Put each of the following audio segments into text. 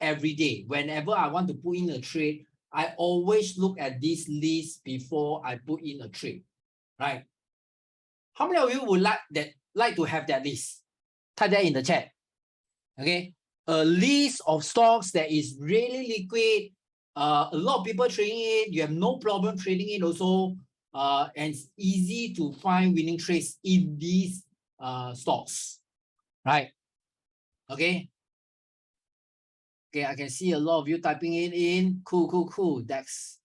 every day. Whenever I want to put in a trade, I always look at this list before I put in a trade, right? How many of you would like to have that list? Type that in the chat. Okay, a list of stocks that is really liquid. A lot of people trading it. You have no problem trading it also. And it's easy to find winning trades in these stocks, right? Okay. Okay, I can see a lot of you typing it in. Cool. Dexter.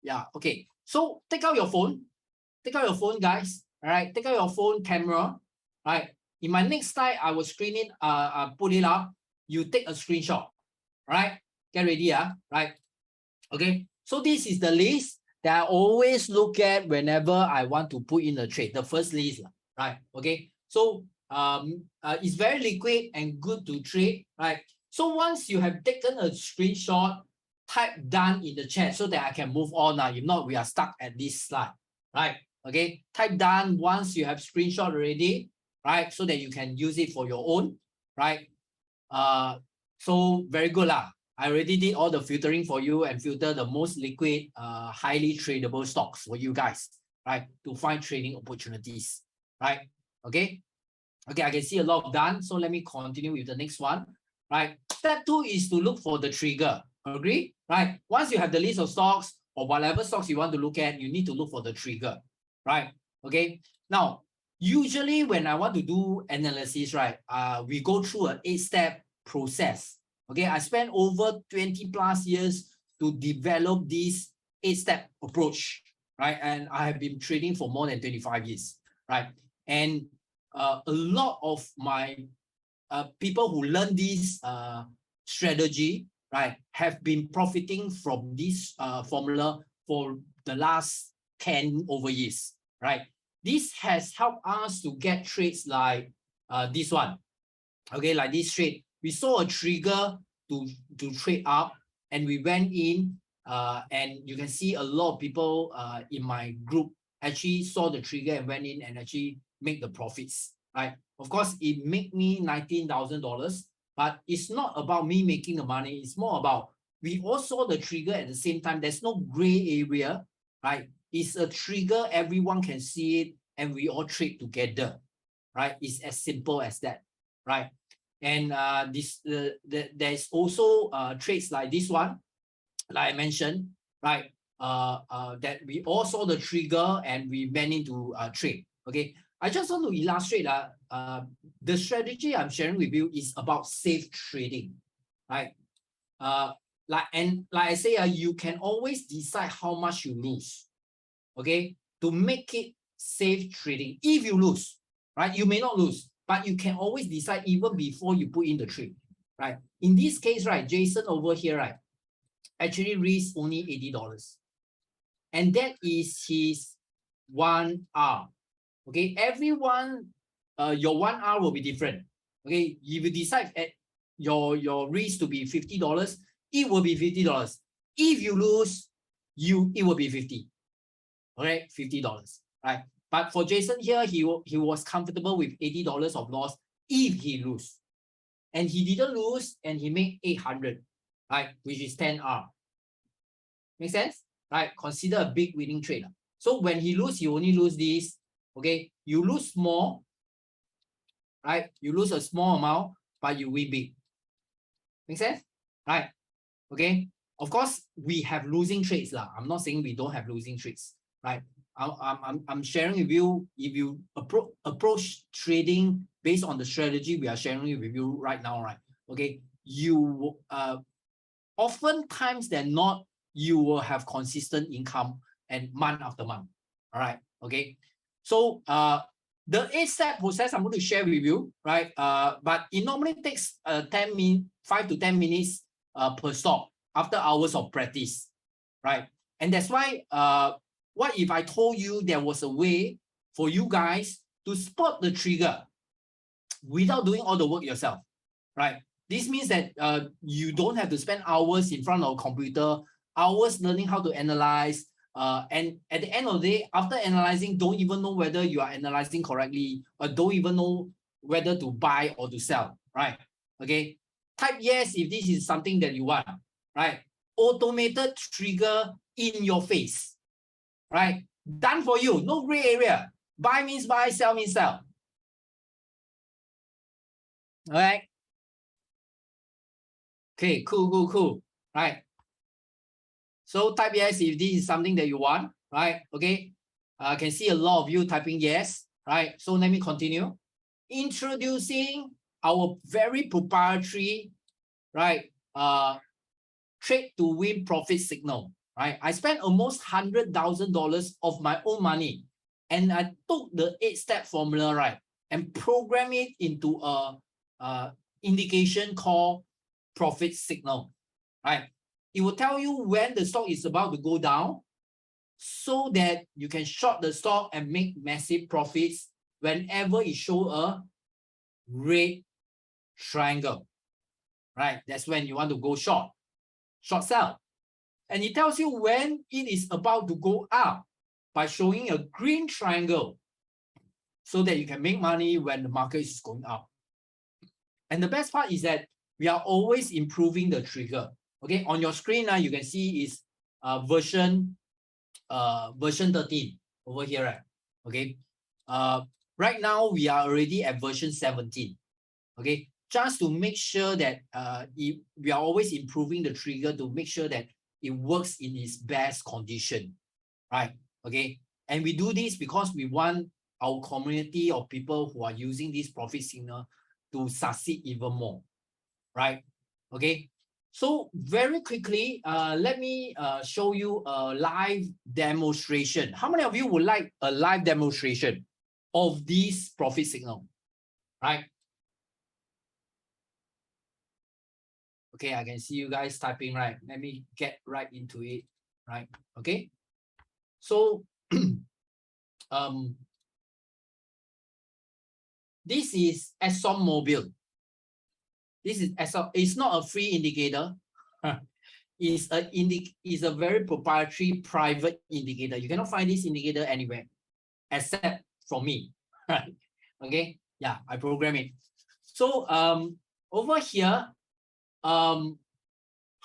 Yeah, okay. So take out your phone. Take out your phone, guys. All right. Take out your phone camera. All right. In my next slide, I will screen it, put it up. You take a screenshot. All right. Get ready, right? Okay. So this is the list that I always look at whenever I want to put in a trade. The first list, right? Okay. So it's very liquid and good to trade, right? So once you have taken a screenshot, type done in the chat so that I can move on now. If not, we are stuck at this slide, right? Okay, type done once you have screenshot already, right? So that you can use it for your own, right? So very good lah. I already did all the filtering for you and filter the most liquid, highly tradable stocks for you guys, right? To find trading opportunities, right? Okay. Okay, I can see a lot of done. So let me continue with the next one, right? Step 2 is to look for the trigger. Agree? Right? Once you have the list of stocks or whatever stocks you want to look at, you need to look for the trigger, right? Okay. Now, usually when I want to do analysis, right, we go through an 8-step process. Okay, I spent over 20 plus years to develop this 8-step approach, right? And I have been trading for more than 25 years, right? And a lot of my people who learn this strategy, right, have been profiting from this formula for the last 10 over years, right? This has helped us to get trades like this one, okay, like this trade. We saw a trigger to trade up, and we went in, and you can see a lot of people in my group actually saw the trigger and went in and actually make the profits, right? Of course, it made me $19,000, but it's not about me making the money. It's more about we all saw the trigger at the same time. There's no gray area, right? It's a trigger, everyone can see it, and we all trade together, right? It's as simple as that, right? And there's also trades like this one, like I mentioned, right? That we all saw the trigger and we went into trade. Okay, I just want to illustrate the strategy I'm sharing with you is about safe trading, right? Like I say, you can always decide how much you lose, okay, to make it safe trading. If you lose, right, you may not lose, but you can always decide even before you put in the trade, right? In this case, right, Jason over here, right, actually risked only $80. And that is his 1R. Okay, everyone, your 1R will be different. Okay, if you decide at your risk to be $50, it will be $50. If you lose, it will be 50. Okay, $50, right? But for Jason here, he was comfortable with $80 of loss if he lose. And he didn't lose, and he made 800, right? Which is 10R. Make sense? Right? Consider a big winning trade. So when he lose, you only lose this. Okay, you lose small, right? You lose a small amount, but you win big. Make sense? Right? Okay. Of course, we have losing trades lah. I'm not saying we don't have losing trades, right? I'm sharing with you. If you approach trading based on the strategy we are sharing with you right now, right? Okay, you oftentimes than not, you will have consistent income and month after month. All right. Okay. So the 8-step process I'm going to share with you, right? But it normally takes 5 to 10 minutes per stock after hours of practice, right? And that's why what if I told you there was a way for you guys to spot the trigger without doing all the work yourself, right? This means that you don't have to spend hours in front of a computer, hours learning how to analyze, and at the end of the day, after analyzing, don't even know whether you are analyzing correctly, or don't even know whether to buy or to sell, right? Okay, type yes if this is something that you want, right? Automated trigger in your face, right? Done for you, no gray area. Buy means buy, sell means sell. All right. Okay, cool. Right. So type yes if this is something that you want, right? Okay. I can see a lot of you typing yes, right? So let me continue. Introducing our very proprietary, right? Trade to win profit signal, right? I spent almost $100,000 of my own money, and I took the 8-step formula, right, and programmed it into a indication called profit signal, right? It will tell you when the stock is about to go down, so that you can short the stock and make massive profits whenever it shows a red triangle, right? That's when you want to go short sell. And it tells you when it is about to go up by showing a green triangle, so that you can make money when the market is going up. And the best part is that we are always improving the trigger. Okay, on your screen now, you can see is version 13 over here, right? Okay, right now we are already at version 17. Okay, just to make sure that we are always improving the trigger to make sure that it works in its best condition, right? Okay, and we do this because we want our community of people who are using this profit signal to succeed even more, right? Okay, so very quickly, let me show you a live demonstration. How many of you would like a live demonstration of this profit signal, right? Okay, I can see you guys typing, right? Let me get right into it, right? Okay, so this is ExxonMobil. This is it's not a free indicator. It's a very proprietary private indicator. You cannot find this indicator anywhere except from me, right? Okay, yeah, I program it. So over here, how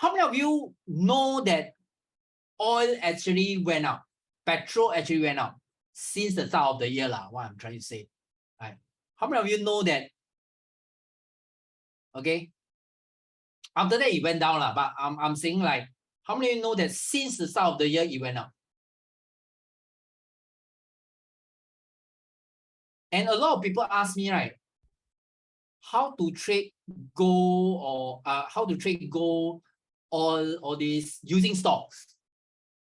many of you know that oil actually went up? Petrol actually went up since the start of the year, what I'm trying to say. Right? How many of you know that? Okay. After that, it went down, but I'm saying, like, how many of you know that since the start of the year, it went up? And a lot of people ask me, right, how to trade gold, or how to trade gold, all these using stocks,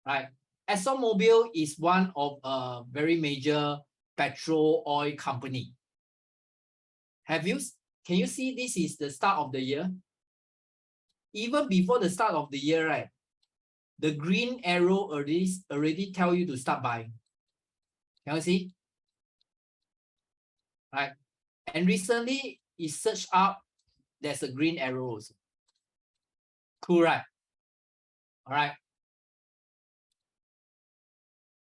right? ExxonMobil is one of a very major petrol oil company. Can you see this is the start of the year? Even before the start of the year, right? The green arrow already tell you to start buying. Can you see? Right. And recently it surged up. There's a green arrow also. Cool, right? All right.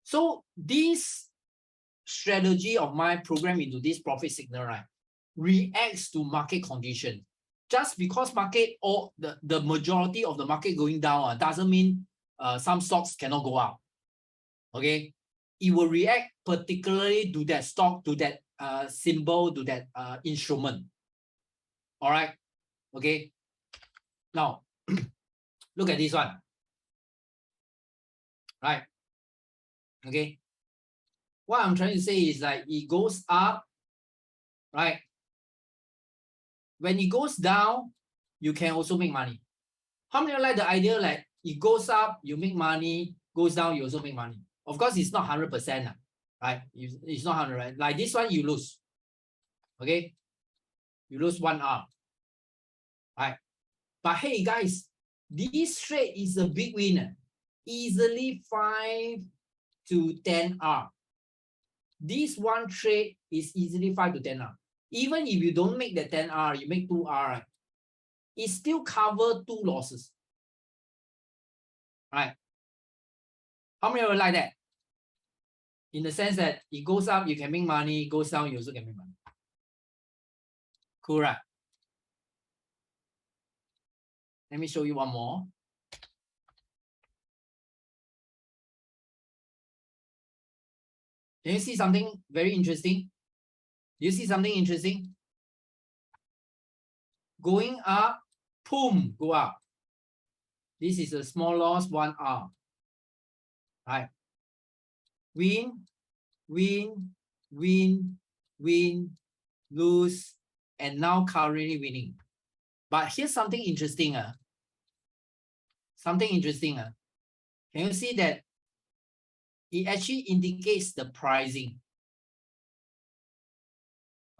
So this strategy of my program into this profit signal, right, reacts to market condition. Just because market or the majority of the market going down doesn't mean some stocks cannot go up. Okay, it will react particularly to that stock, to that symbol, to that instrument. All right. Okay. Now, look at this one. Right. Okay. What I'm trying to say is, like, it goes up, right? When it goes down, you can also make money. How many like the idea, like, it goes up, you make money, goes down, you also make money? Of course, it's not 100%, right? It's not 100%, right? Like this one, you lose. Okay, you lose 1 R, right? But hey, guys, this trade is a big winner, easily 5 to 10 R. This one trade is easily 5 to 10 R. Even if you don't make the 10 R, you make 2 R, right? It still covers 2 losses, right? How many of you like that? In the sense that it goes up, you can make money, it goes down, you also can make money. Cool, right? Let me show you one more. Can you see something very interesting? Do you see something interesting? Going up, boom, go up. This is a small loss, 1R. Right? Win, win, win, win, lose, and now currently winning. But here's something interesting. Something interesting. Can you see that it actually indicates the pricing?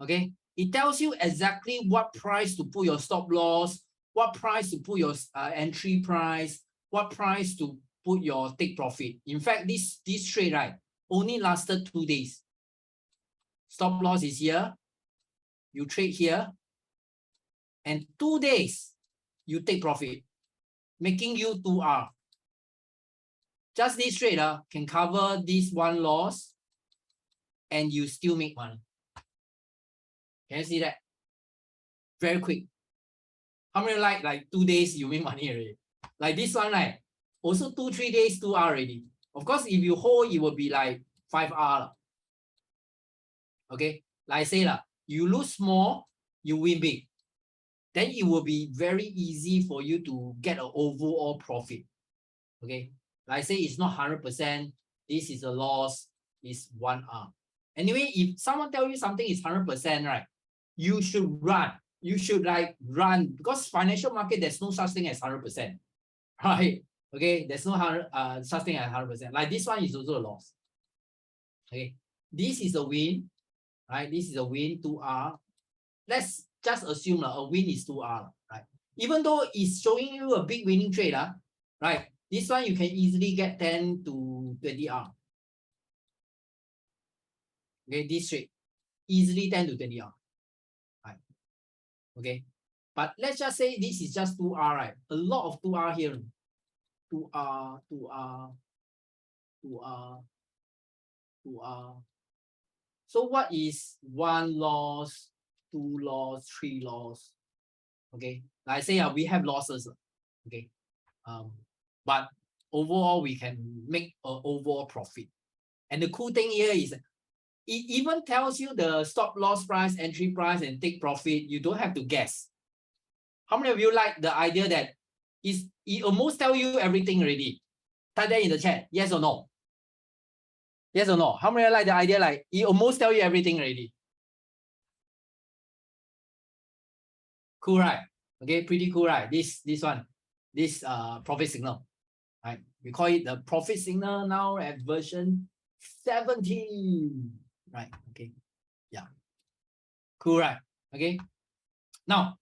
Okay, it tells you exactly what price to put your stop loss, what price to put your entry price, what price to put your take profit. In fact, this trade, right, only lasted 2 days. Stop loss is here, you trade here, and 2 days you take profit, making you 2R. Just this trade can cover this one loss and you still make money. Can you see that? Very quick. How many like 2 days you make money already? Like this one, right? Also 2-3 days, 2R already. Of course, if you hold, it will be like 5R. Okay, like I say, you lose small, you win big. Then it will be very easy for you to get an overall profit. Okay, like I say, it's not 100%. This is a loss, it's 1R. Anyway, if someone tell you something is 100%, right, you should run. You should like run, because financial market, there's no such thing as 100%. Right? Okay, there's no such thing as 100%. Like this one is also a loss. Okay, this is a win, right? This is a win, 2R. Let's just assume a win is 2R, right? Even though it's showing you a big winning trade, right? This one you can easily get 10 to 20R. Okay, this trade easily 10 to 20R. Right? Okay, but let's just say this is just 2R, right? A lot of 2R here. 2R, 2R, 2R, 2R. So what is 1 loss, 2 loss, 3 loss? Okay, like I say, we have losses. Okay, but overall we can make an overall profit. And the cool thing here is it even tells you the stop loss price, entry price, and take profit. You don't have to guess. How many of you like the idea that it almost tell you everything already? Type that in the chat, yes or no? Yes or no? How many like the idea like it almost tell you everything already? Cool, right? Okay, pretty cool, right? This one, this profit signal, right? We call it the profit signal now at version 17, right? Okay, yeah, cool, right? Okay, now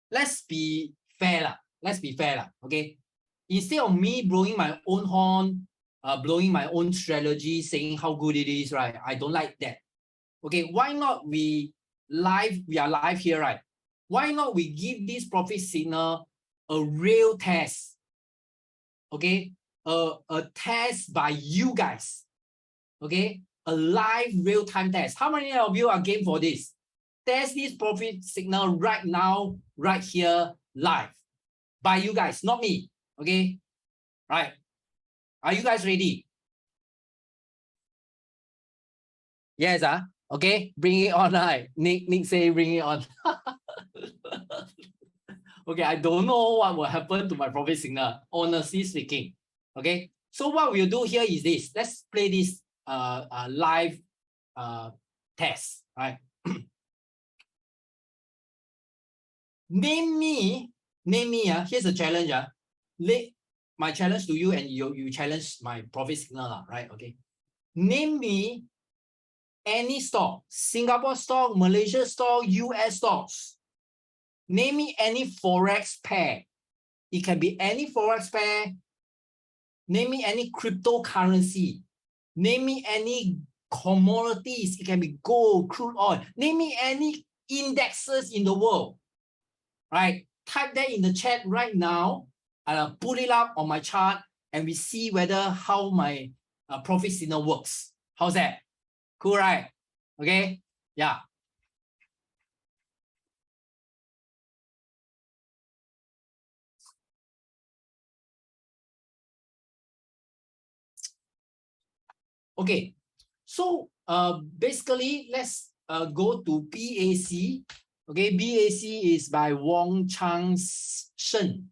let's be fair. Let's be fair. Okay, instead of me blowing my own horn, blowing my own strategy, saying how good it is, right? I don't like that. Okay, why not we are live here, right? Why not we give this profit signal a real test? Okay, a test by you guys. Okay, a live real-time test. How many of you are game for this? Test this profit signal right now, right here, live. By you guys, not me. Okay, right? Are you guys ready? Yes, okay, bring it on. Right? Nick say bring it on. Okay, I don't know what will happen to my profit signal, honestly speaking. Okay, so what we'll do here is this. Let's play this live test, right? Name me, here's a challenge. My challenge to you, and you challenge my profit signal, right? Okay. Name me any stock, Singapore stock, Malaysia stock, US stocks. Name me any Forex pair. It can be any Forex pair. Name me any cryptocurrency. Name me any commodities. It can be gold, crude oil. Name me any indexes in the world. Right? Type that in the chat right now. I'll put it up on my chart and we see whether how my profit signal works. How's that? Cool, right? Okay. Yeah. Okay, so basically let's go to BAC. Okay, BAC is by Wong Chang Shen.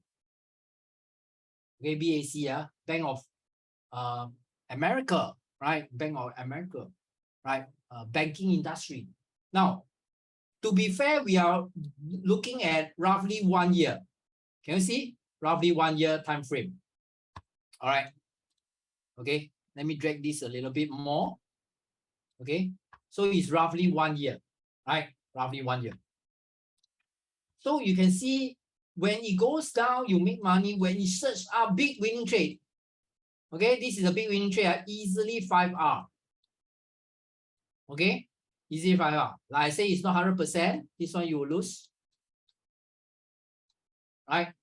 Okay, BAC, Bank of America, right? Bank of America, right? Banking industry. Now, to be fair, we are looking at roughly 1 year. Can you see? Roughly 1 year time frame. All right. Okay, let me drag this a little bit more. Okay, so it's roughly 1 year, right? Roughly 1 year. So you can see when it goes down, you make money. When it search up, big winning trade. Okay, this is a big winning trade, easily 5R. Okay, easy 5R. Like I say, it's not 100%. This one you will lose. Right?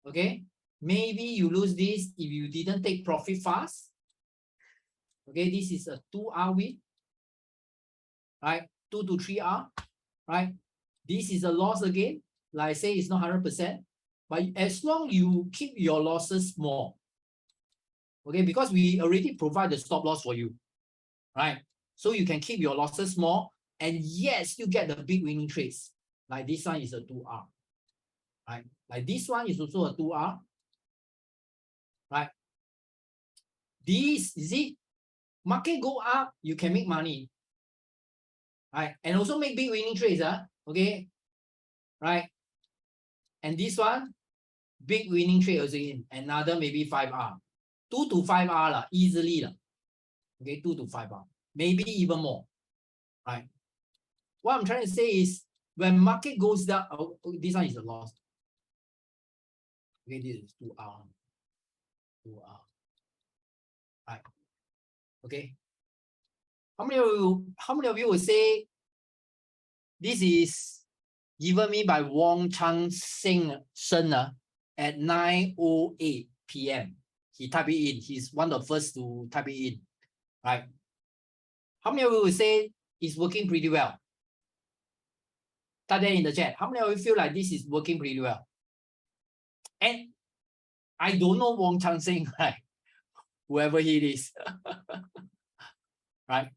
Okay, maybe you lose this if you didn't take profit fast. Okay, this is a 2R win. Right? 2 to 3R. Right? This is a loss again. Like I say, it's not 100%. But as long you keep your losses small. Okay, because we already provide the stop loss for you. Right? So you can keep your losses small and yes, you get the big winning trades. Like this one is a 2R. Right? Like this one is also a 2R. Right? This, you see, market go up, you can make money. Right? And also make big winning trades. Okay? Right? And this one, big winning trade also in another maybe 5R. 2 to 5R easily. Okay, 2 to 5R. Maybe even more. Right? What I'm trying to say is when market goes down, this one is a loss. Okay, this is 2R. 2R. Right. Okay. How many of you will say this is given me by Wong Chang Shen at 9:08 p.m. He typed it in. He's one of the first to type it in. Right. How many of you will say it's working pretty well? Type that in the chat. How many of you feel like this is working pretty well? And I don't know Wong Chang Shen, right? Whoever he is. Right.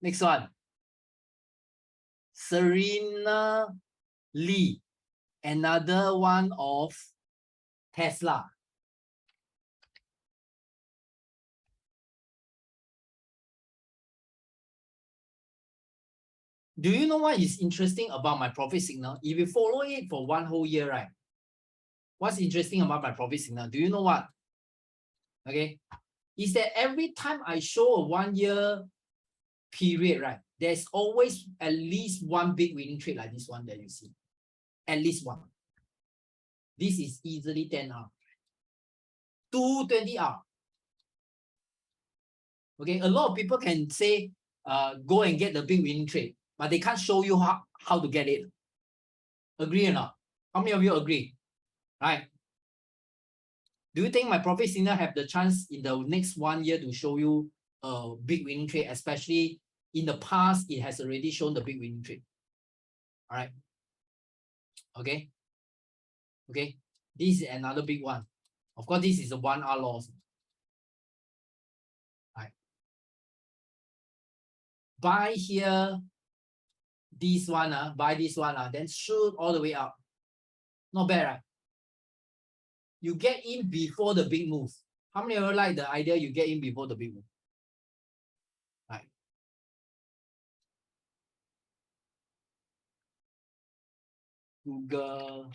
Next one. Serena Lee, another one of Tesla. Do you know what is interesting about my profit signal? If you follow it for 1 whole year, right? What's interesting about my profit signal? Do you know what? Okay. Is that every time I show a 1 year period, right? There's always at least one big winning trade like this one that you see. At least one. This is easily 10R. 220R. Okay, a lot of people can say, go and get the big winning trade, but they can't show you how to get it. Agree or not? How many of you agree? Right? Do you think my profit signal have the chance in the next 1 year to show you a big winning trade, especially in the past, it has already shown the big winning trade. All right. Okay. Okay. This is another big one. Of course, this is a 1R loss. All right. Buy here, this one, buy this one, then shoot all the way up. Not bad, right? You get in before the big move. How many of you like the idea you get in before the big move? Right. Google.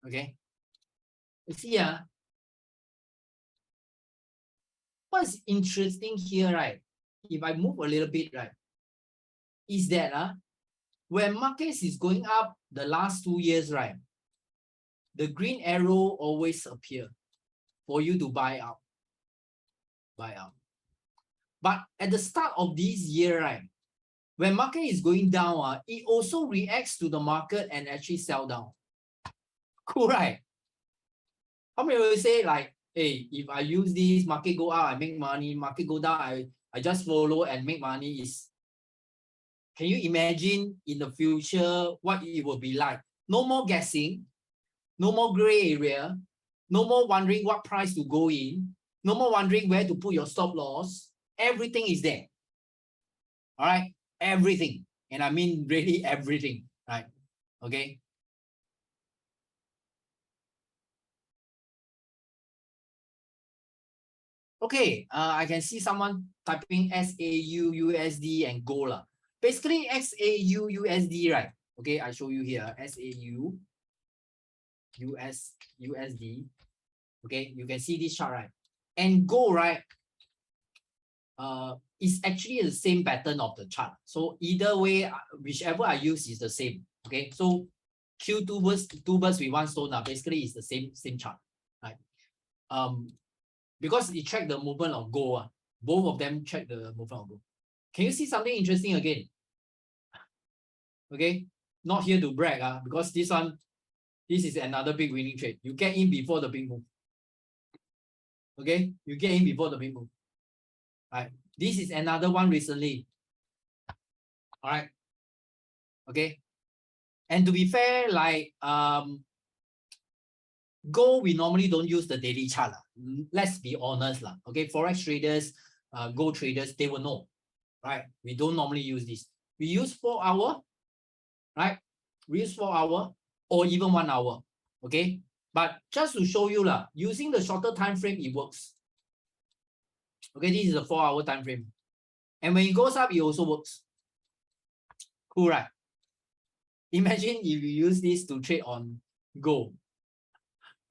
Okay. You see, what's interesting here, right? If I move a little bit, right, is that when markets is going up the last 2 years, right, the green arrow always appear for you to buy out. Buy out. But at the start of this year, right, when market is going down, it also reacts to the market and actually sell down. Cool, right? How many of you say like, hey, if I use this, market go up, I make money, market go down, I just follow and make money? Can you imagine in the future what it will be like? No more guessing, no more gray area, No more wondering what price to go in. No more wondering where to put your stop loss. Everything is there. All right, everything. And I mean really everything, right? Okay. Okay, I can see someone typing SAU USD and gold. Basically, SAU USD, right? Okay, I show you here. SAU USD. Okay, you can see this chart, right? And gold, right? Is actually the same pattern of the chart. So either way, whichever I use is the same. Okay, so kill two birds with one stone. Basically, it's the same chart, right? Because it track the movement of gold. Both of them track the movement of gold. Can you see something interesting again? Okay, not here to brag, because this is another big winning trade. You get in before the big move. Okay, you get in before the big move. Right. This is another one recently. All right. Okay. And to be fair, like gold, we normally don't use the daily chart. Let's be honest. Okay, Forex traders, gold traders, they will know. Right. We don't normally use this. We use 4 hour, right? We use 4 hour or even 1 hour. Okay. But just to show you, using the shorter time frame, it works. Okay, this is a 4 hour time frame. And when it goes up, it also works. Cool, right? Imagine if you use this to trade on gold.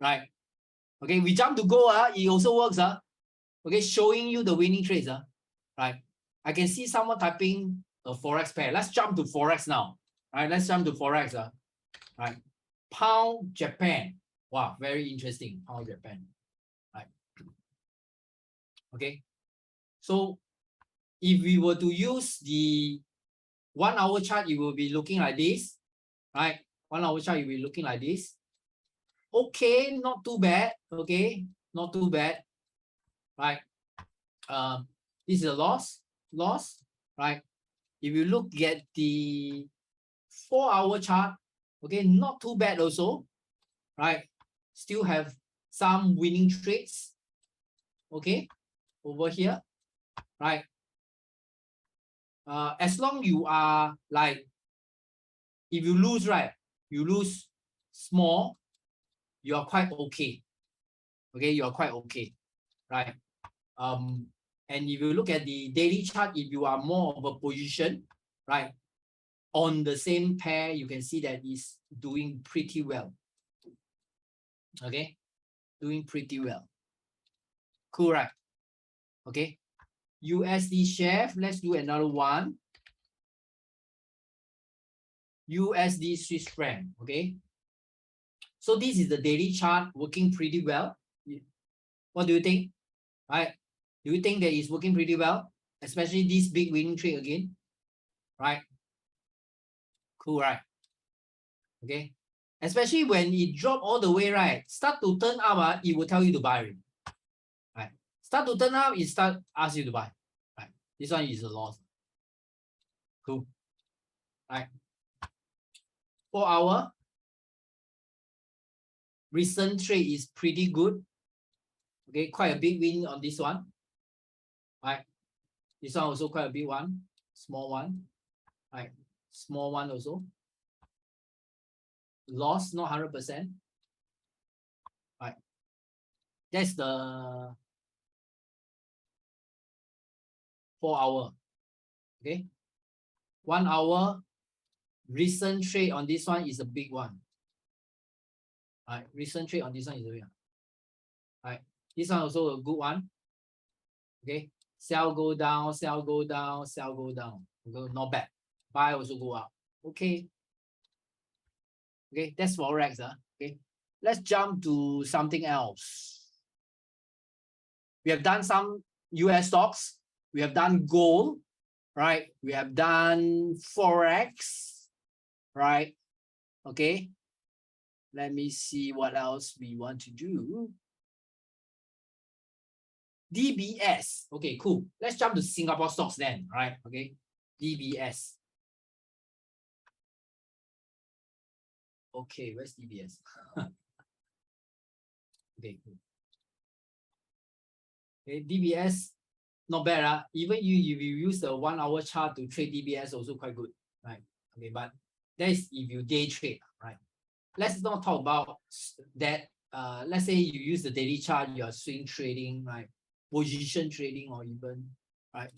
Right? Okay, we jump to gold, it also works. Okay, showing you the winning trades. Right? I can see someone typing a Forex pair. Let's jump to Forex now. Right? Let's jump to Forex. Right? Pound Japan. Wow, very interesting. Pound Japan. Right? Okay. So if we were to use the 1 hour chart, it will be looking like this. Right? 1 hour chart, it will be looking like this. Okay, not too bad. Okay, not too bad. Right. This is a loss. Right. If you look at the 4 hour chart, okay, not too bad also. Right. Still have some winning trades. Okay, over here. Right. As long you are like, if you lose, right, you lose small, you are quite okay. Okay, you are quite okay. Right. And if you look at the daily chart, if you are more of a position, right, on the same pair, you can see that it's doing pretty well. Okay, doing pretty well. Cool, right? Okay, USD chef. Let's do another one. USD Swiss franc. Okay, so this is the daily chart working pretty well. What do you think? Right? Do you think that it's working pretty well, especially this big winning trade again? Right? Cool, right? Okay, especially when it drop all the way, right? Start to turn up, it will tell you to buy. Right? Start to turn up, it start ask you to buy. Right? This one is a loss. Cool. Right? 4 hour. Recent trade is pretty good. Okay, quite a big win on this one. Right? This one also quite a big one. Small one. Right? Small one also. Loss, not 100%. Right? That's the 4 hour. Okay. 1 hour. Recent trade on this one is a big one. Right? Recent trade on this one is a big one. Right? This one also a good one. Okay. Sell go down, sell go down, sell go down. Okay, not bad. Buy also go up. Okay. Okay, that's Forex. Okay. Let's jump to something else. We have done some US stocks. We have done gold, right? We have done Forex, right? Okay. Let me see what else we want to do. DBS. Okay, cool. Let's jump to Singapore stocks then, right? Okay. DBS. Okay, where's DBS? Okay. Okay, DBS not bad. Even you if you use the 1 hour chart to trade DBS, also quite good, right? Okay, but that is if you day trade, right? Let's not talk about that. Let's say you use the daily chart, you are swing trading, right? Position trading, or even, right?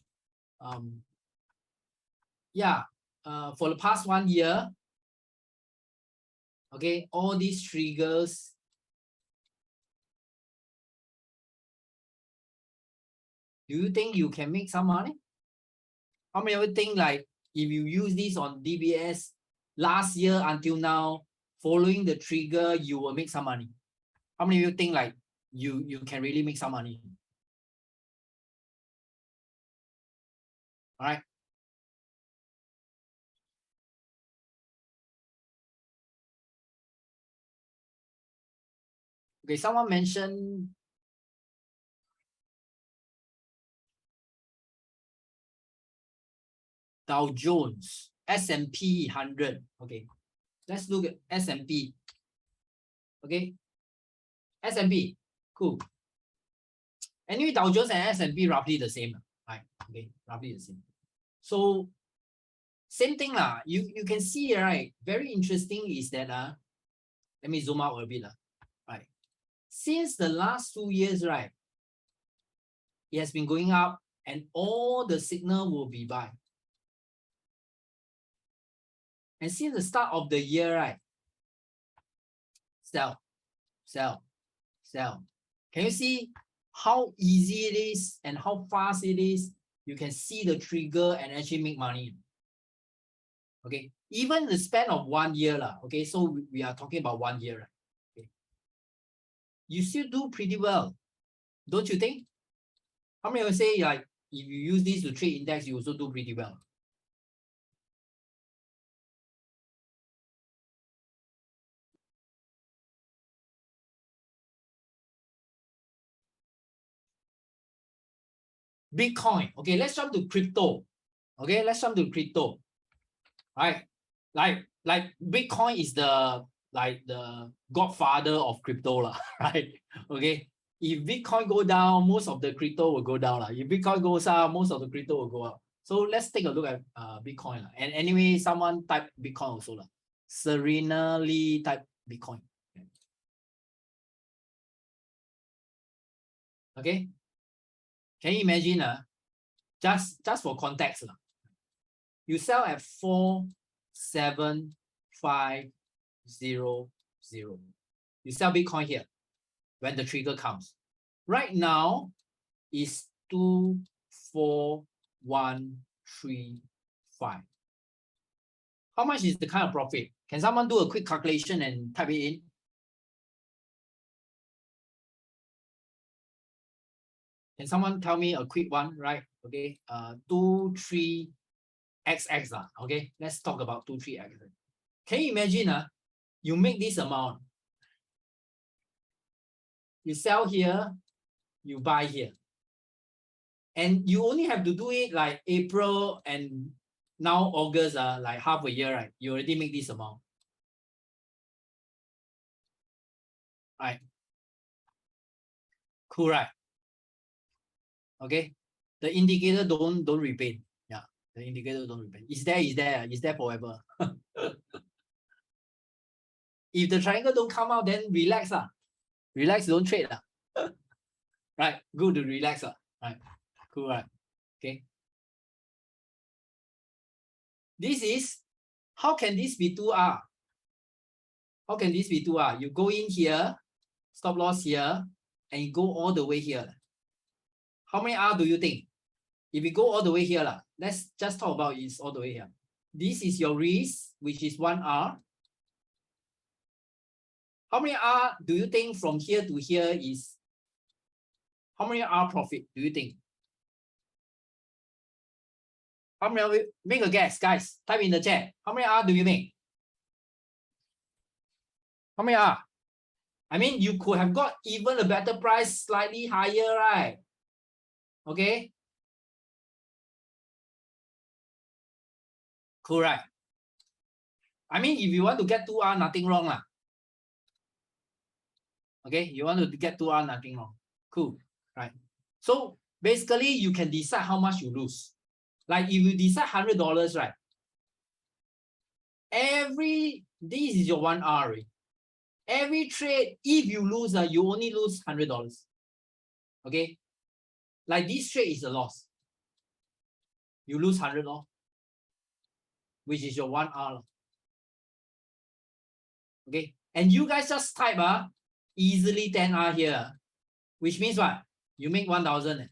Yeah. For the past 1 year, okay, all these triggers. Do you think you can make some money? How many of you think like if you use this on DBS last year until now, following the trigger, you will make some money? How many of you think like you can really make some money? All right. Okay, someone mentioned Dow Jones, S&P 100. Okay, let's look at S&P. Okay, S&P, cool. Anyway, Dow Jones and S&P roughly the same, right? Okay, roughly the same. So same thing lah. You can see, right? Very interesting is that let me zoom out a bit right? Since the last 2 years, right, it has been going up, and all the signal will be buy. And since the start of the year, right, sell, sell, sell. Can you see how easy it is and how fast it is? You can see the trigger and actually make money. Okay, even the span of 1 year lah. Okay, so we are talking about 1 year, right? Okay. You still do pretty well, don't you think? How many will say like if you use this to trade index, you also do pretty well? Bitcoin. Okay, let's jump to crypto. Okay, let's jump to crypto. Right, like Bitcoin is the godfather of crypto lah, right? Okay, if Bitcoin go down, most of the crypto will go down lah. If Bitcoin goes up, most of the crypto will go up. So let's take a look at Bitcoin lah. And anyway, someone type Bitcoin also lah. Serena Lee type Bitcoin. Okay, can you imagine just for context you sell at 47500. You sell Bitcoin here when the trigger comes. Right now is 24135. How much is the kind of profit? Can someone do a quick calculation and type it in? Can someone tell me a quick one, right? Okay, 23xx lah. Okay, let's talk about 23x. Can you imagine you make this amount, you sell here, you buy here, and you only have to do it like April and now August, like half a year, right? You already make this amount, right? Cool, right? Okay, the indicator don't repeat. Yeah, the indicator don't repeat. Is there forever. If the triangle don't come out, then relax relax, don't trade right? Good to relax right? Cool, right? Okay, this is, how can this be 2R? How can this be 2R? You go in here, stop loss here, and you go all the way here. How many R do you think? If you go all the way here, let's just talk about it's all the way here. This is your risk, which is 1R. How many R do you think from here to here is? How many R profit do you think? How many of you make a guess, guys? Type in the chat. How many R do you make? How many R? I mean, you could have got even a better price, slightly higher, right? Okay. Correct. I mean, if you want to get 2R, nothing wrong lah. Okay, you want to get 2R, nothing wrong. Cool, right? So basically, you can decide how much you lose. Like if you decide $100, right? This is your 1R. Every trade, if you lose, you only lose $100. Okay, like this trade is a loss. You lose $100, which is your 1R. Okay, and you guys just type easily 10R here, which means what? You make 1,000.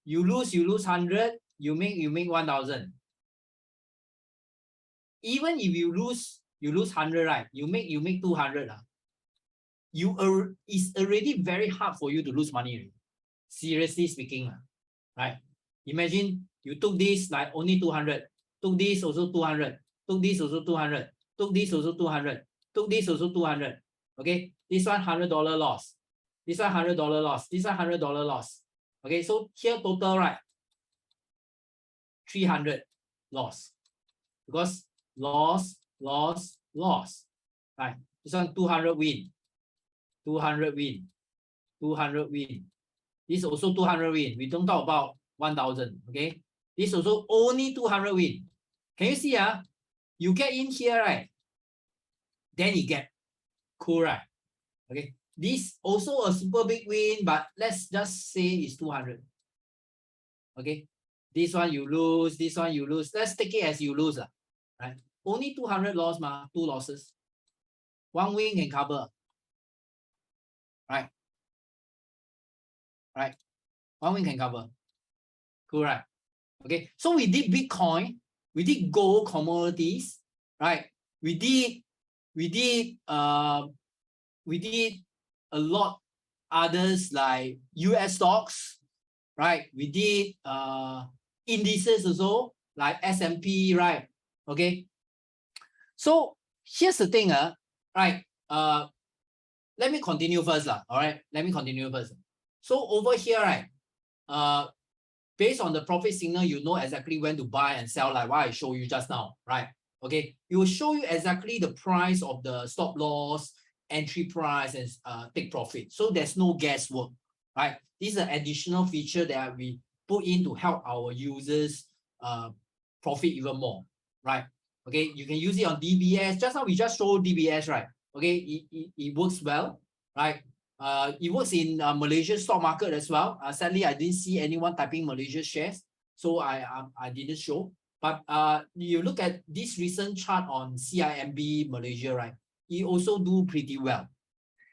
You lose 100. You make 1,000. Even if you lose 100, right? You make 200. It's already very hard for you to lose money. Seriously speaking, right? Imagine you took this like only 200, took this also 200, took this also 200, took this also 200, took this also 200. Okay, this one $100 loss, this one $100 loss, this one $100 loss. Okay, so here total, right? 300 loss, because loss, right? This one 200 win, 200 win, 200 win. This also 200 win. We don't talk about 1,000. Okay, this also only 200 win. Can you see? You get in here, right? Then you get cool, right? Okay, this also a super big win, but let's just say it's 200. Okay, this one you lose, this one you lose. Let's take it as you lose, right? Only 200 loss, 2 losses. 1 win can cover, right? Right, 1 win can cover. Cool, right? Okay, so we did Bitcoin, we did gold commodities, right? We did a lot others like US stocks, right? We did indices also like S&P, right? Okay, so here's the thing, right? Let me continue first, all right? Let me continue first. So over here, right? Based on the profit signal, you know exactly when to buy and sell, like what I showed you just now, right? Okay, it will show you exactly the price of the stop loss, entry price, and take profit. So there's no guesswork, right? This is an additional feature that we put in to help our users profit even more, right? Okay, you can use it on DBS. Just now we just showed DBS, right? Okay, it works well, right? It works in Malaysian stock market as well. Sadly, I didn't see anyone typing Malaysia shares, so I didn't show. But you look at this recent chart on CIMB Malaysia, right? It also do pretty well,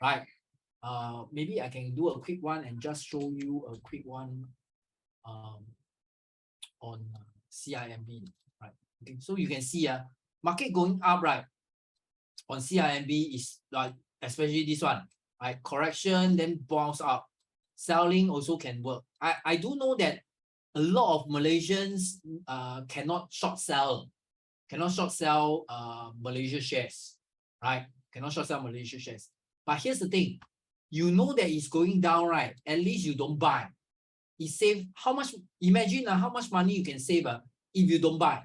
right? Maybe I can do a quick one and just show you a quick one on CIMB, right? Okay, so you can see market going up, right? On CIMB is like, especially this one, right? Correction, then bounce up. Selling also can work. I do know that a lot of Malaysians cannot short sell Malaysia shares, right? Cannot short sell Malaysia shares. But here's the thing, you know that it's going down, right? At least you don't buy. It save how much? Imagine how much money you can save if you don't buy.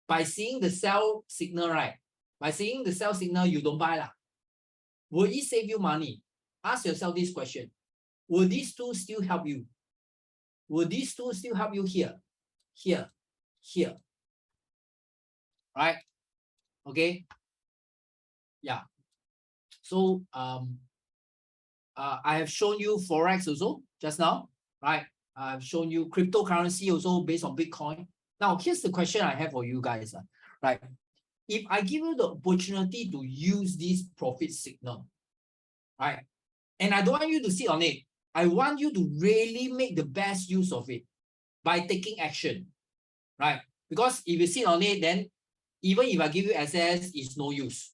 By seeing the sell signal, right? By seeing the sell signal, you don't buy. Will it save you money? Ask yourself this question. Will these two still help you? Will these two still help you here? Here. Here. Right? Okay. Yeah. So I have shown you Forex also just now, right? I've shown you cryptocurrency also based on Bitcoin. Now, here's the question I have for you guys, right? If I give you the opportunity to use this profit signal, right? And I don't want you to sit on it. I want you to really make the best use of it by taking action, right? Because if you sit on it, then even if I give you access, it's no use.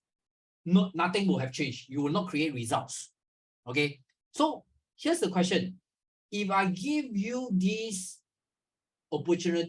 Nothing will have changed. You will not create results. Okay. So here's the question. If I give you this opportunity